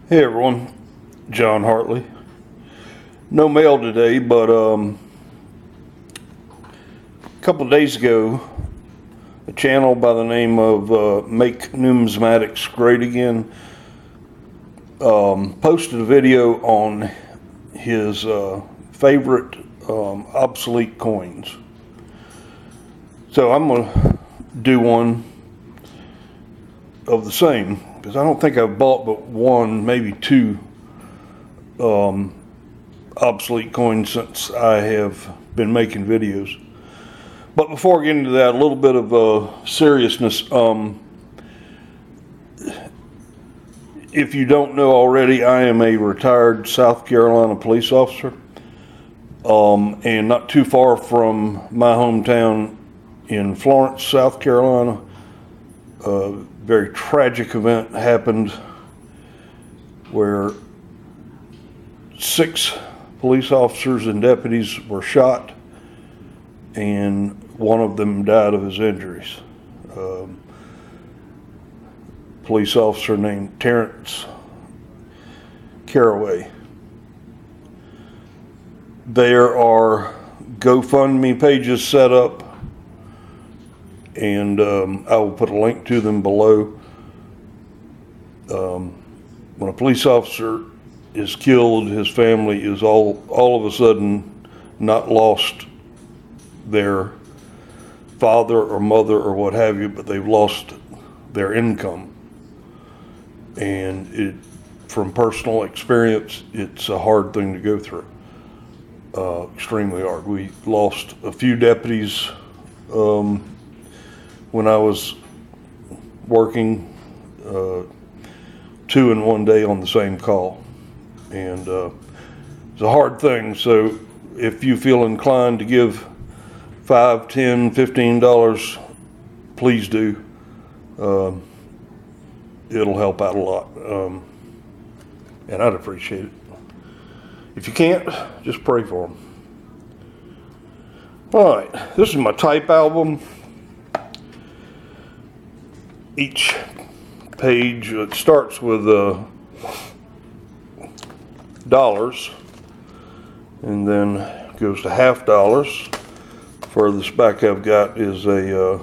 Hey everyone, John Hartley. No mail today, but a couple of days ago, a channel by the name of Make Numismatics Great Again posted a video on his favorite obsolete coins. So I'm going to do one of the same, because I don't think I've bought but one, maybe two obsolete coins since I have been making videos. But before I get into that, a little bit of seriousness. If you don't know already, I am a retired South Carolina police officer, and not too far from my hometown in Florence, South Carolina, very tragic event happened where 6 police officers and deputies were shot, and one of them died of his injuries. Police officer named Terrence Caraway. There are GoFundMe pages set up, and I will put a link to them below. When a police officer is killed, his family is all of a sudden not lost their father or mother or what have you, but they've lost their income. And from personal experience, it's a hard thing to go through. Extremely hard. We lost a few deputies when I was working 2 in one day on the same call. And it's a hard thing. So if you feel inclined to give $5, $10, $15, please do. It'll help out a lot. And I'd appreciate it. If you can't, just pray for them. All right, this is my type album. Each page, it starts with dollars, and then goes to half dollars. Furthest back I've got is the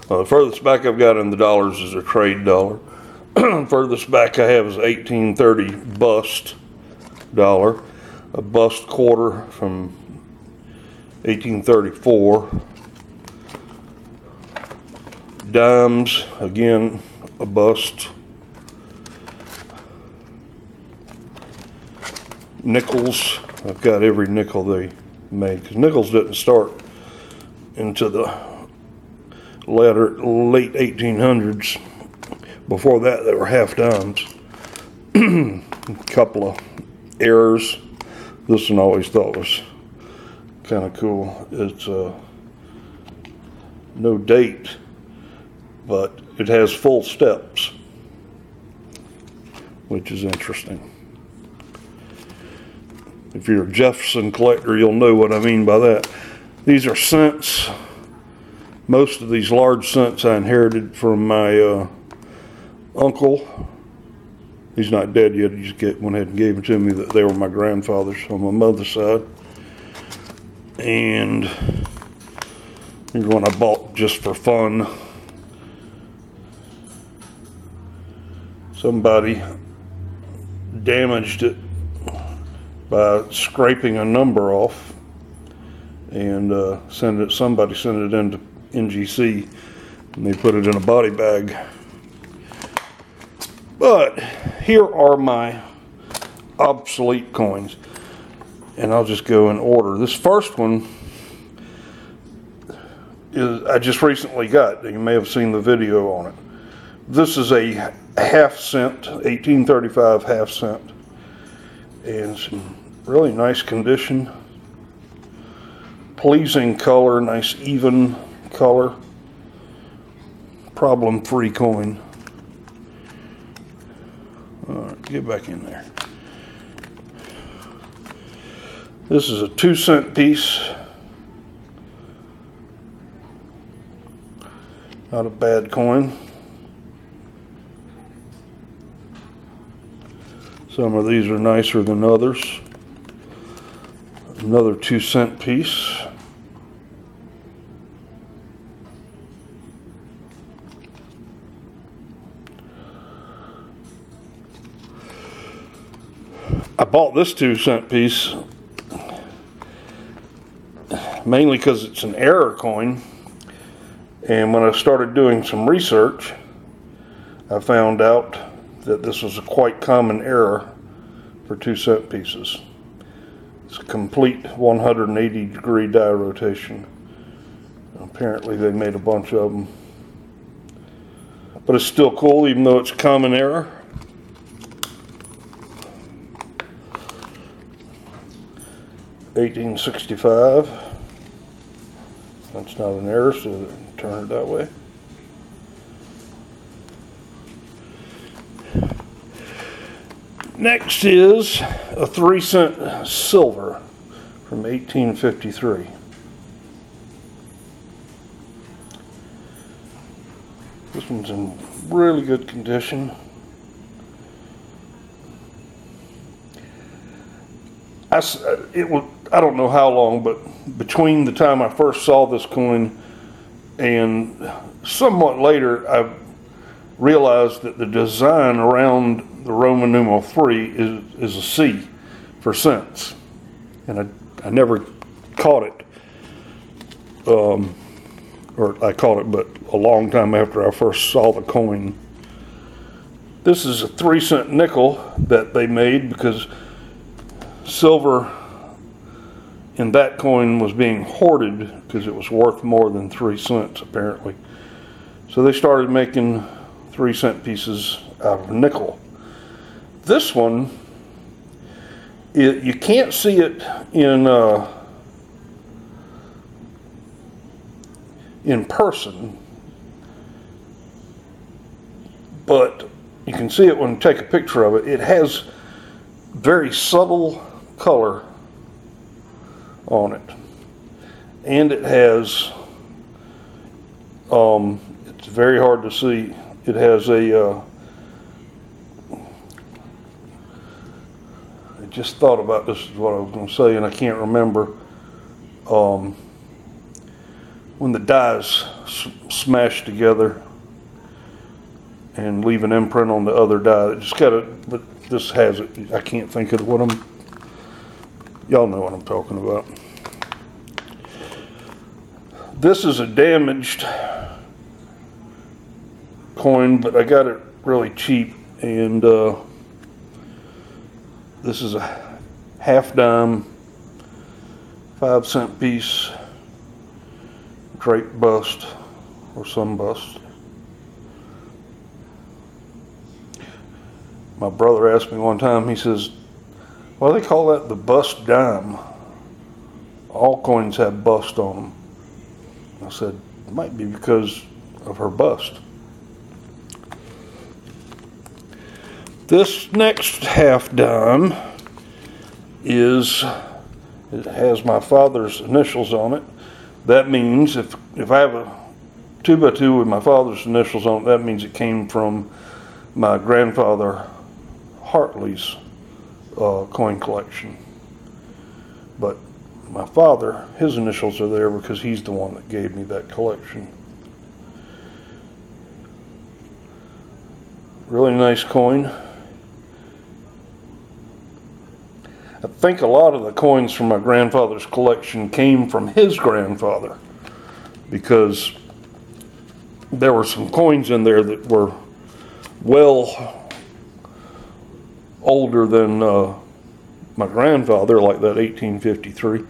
furthest back I've got in the dollars is a trade dollar. Furthest back I have is 1830 bust dollar, a bust quarter from 1834. Dimes, again, a bust. Nickels, I've got every nickel they made, because nickels didn't start into the late 1800s. Before that, they were half dimes. A couple of errors. This one I always thought was kind of cool. It's no date, but it has full steps, which is interesting. If you're a Jefferson collector, you'll know what I mean by that. These are cents. Most of these large cents I inherited from my uncle. He's not dead yet. He just went ahead and gave them to me. That they were my grandfather's on my mother's side. And here's one I bought just for fun. Somebody damaged it by scraping a number off, and somebody sent it into NGC, and they put it in a body bag. But here are my obsolete coins, and I'll just go in order. This first one I just recently got. You may have seen the video on it. This is a half cent, 1835 half cent, and some really nice condition, pleasing color, nice even color, problem-free coin. All right, get back in there. This is a 2-cent piece. Not a bad coin. Some of these are nicer than others. Another 2-cent piece. I bought this 2-cent piece mainly because it's an error coin, and when I started doing some research, I found out that this was a quite common error for 2-cent pieces. It's a complete 180-degree die rotation. Apparently they made a bunch of them. But it's still cool, even though it's a common error. $18.65. That's not an error, so turn it that way. Next is a 3-cent silver from 1853. This one's in really good condition. I don't know how long, but between the time I first saw this coin and somewhat later, I realized that the design around the Roman numeral 3 is a C for cents, and I never caught it, or I caught it, but a long time after I first saw the coin. This is a 3-cent nickel that they made because silver in that coin was being hoarded because it was worth more than 3 cents apparently. So they started making 3-cent pieces out of nickel. This one, you can't see it in person, but you can see it when you take a picture of it. It has very subtle color on it, and it has it's very hard to see. It has I just thought about this is what I was going to say, and I can't remember. When the dies smash together and leave an imprint on the other die, it just got to. But this has it. I can't think of what y'all know what I'm talking about. This is a damaged coin, but I got it really cheap, and this is a half-dime 5-cent piece Drake bust or some bust. My brother asked me one time, he says, "Why do they call that the bust dime? All coins have bust on them." I said, it might be because of her bust. This next half dime it has my father's initials on it. That means if I have a 2x2 with my father's initials on it, that means it came from my grandfather Hartley's coin collection. But my father, his initials are there because he's the one that gave me that collection. Really nice coin. I think a lot of the coins from my grandfather's collection came from his grandfather, because there were some coins in there that were well older than my grandfather, like that 1853.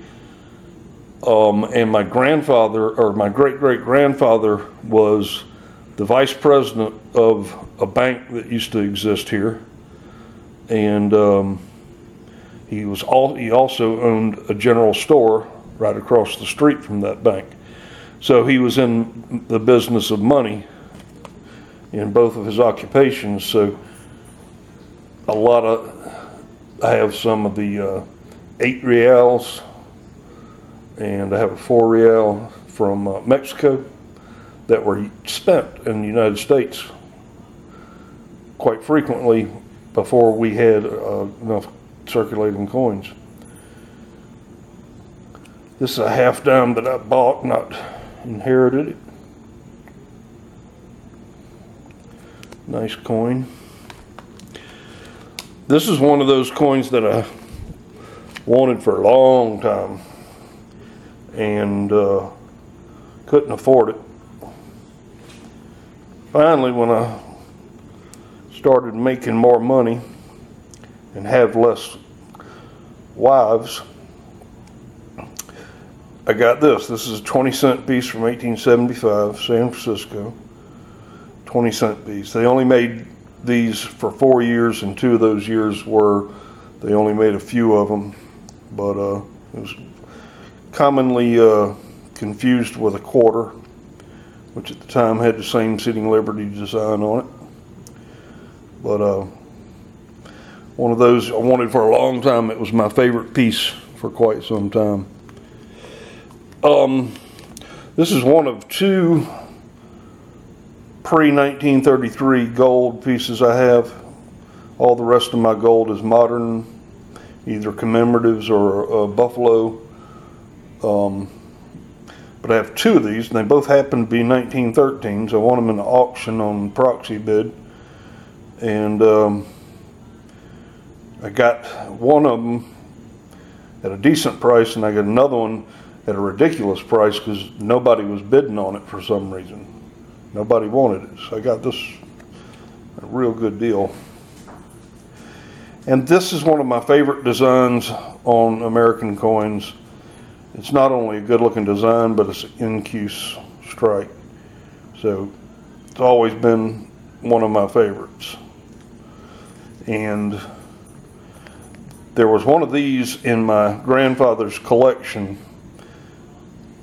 And my grandfather, or my great-great-grandfather, was the vice president of a bank that used to exist here, and he also owned a general store right across the street from that bank. So he was in the business of money in both of his occupations. So I have some of the 8 reals, and I have a 4 real from Mexico that were spent in the United States quite frequently before we had enough circulating coins. This is a half dime that I bought, not inherited it. Nice coin. This is one of those coins that I wanted for a long time and couldn't afford it. Finally, when I started making more money and have less wives, I got this. This is a 20-cent piece from 1875, San Francisco. 20-cent piece. They only made these for 4 years, and 2 of those years were they only made a few of them, but it was commonly confused with a quarter, which at the time had the same Sitting Liberty design on it. But one of those I wanted for a long time. It was my favorite piece for quite some time. This is one of 2 pre-1933 gold pieces I have. All the rest of my gold is modern, either commemoratives or buffalo. But I have 2 of these, and they both happen to be 1913s. I won them in an auction on proxy bid, and I got one of them at a decent price, and I got another one at a ridiculous price because nobody was bidding on it for some reason. Nobody wanted it, so I got this a real good deal. And this is one of my favorite designs on American coins. It's not only a good looking design, but it's an incuse strike. So it's always been one of my favorites. And there was one of these in my grandfather's collection.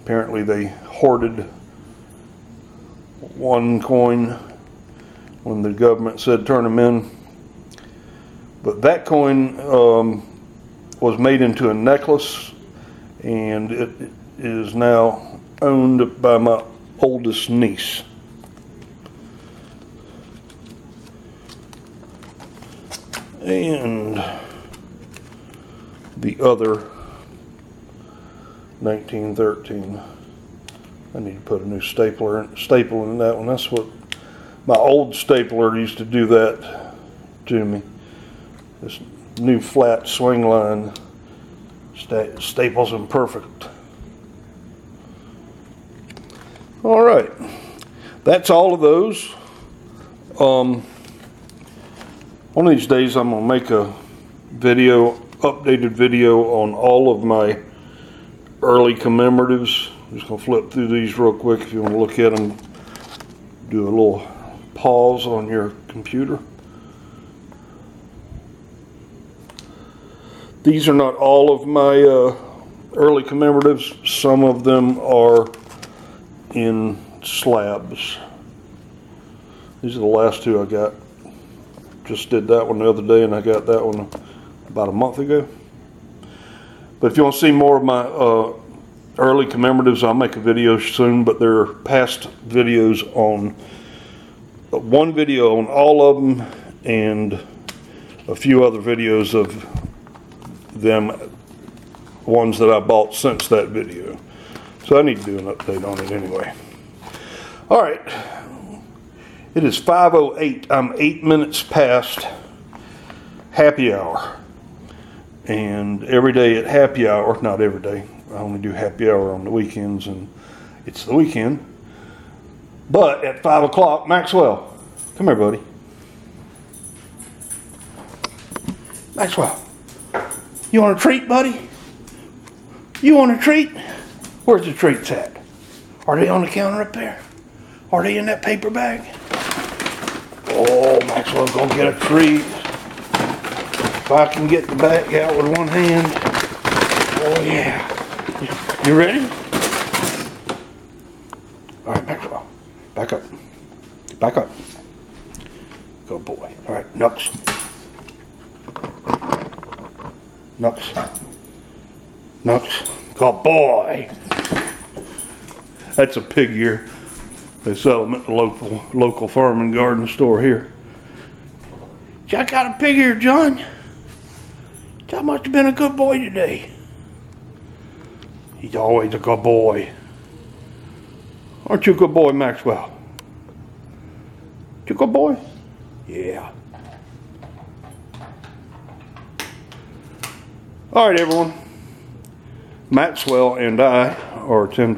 Apparently they hoarded one coin when the government said turn them in. But that coin was made into a necklace, and it is now owned by my oldest niece. And the other 1913. I need to put a new staple in that one. That's what my old stapler used to do that to me. This new flat swing line staples them perfect. All right, that's all of those. One of these days I'm gonna make a updated video on all of my early commemoratives. I'm just gonna flip through these real quick. If you want to look at them, do a little pause on your computer. These are not all of my early commemoratives. Some of them are in slabs. These are the last 2 I got. Just did that one the other day, and I got that one about a month ago. But if you want to see more of my early commemoratives, I'll make a video soon, but there are past videos on, one video on all of them, and a few other videos of them, ones that I bought since that video. So I need to do an update on it anyway. All right, it is 5:08. I'm 8 minutes past happy hour. And every day at happy hour, not every day, I only do happy hour on the weekends, and it's the weekend. But at 5 o'clock, Maxwell, come here, buddy. Maxwell, you want a treat, buddy? You want a treat? Where's the treats at? Are they on the counter up there? Are they in that paper bag? Oh, Maxwell's gonna get a treat. If I can get the bag out with one hand. Oh yeah. You ready? All right, Maxwell. Back up. Back up. Good boy. All right, Nux. Nux. Nux. Good boy. That's a pig ear. They sell them at the local farm and garden store here. I got a pig here, John. John must have been a good boy today. He's always a good boy. Aren't you a good boy, Maxwell? You a good boy? Yeah. All right, everyone. Maxwell and I are 10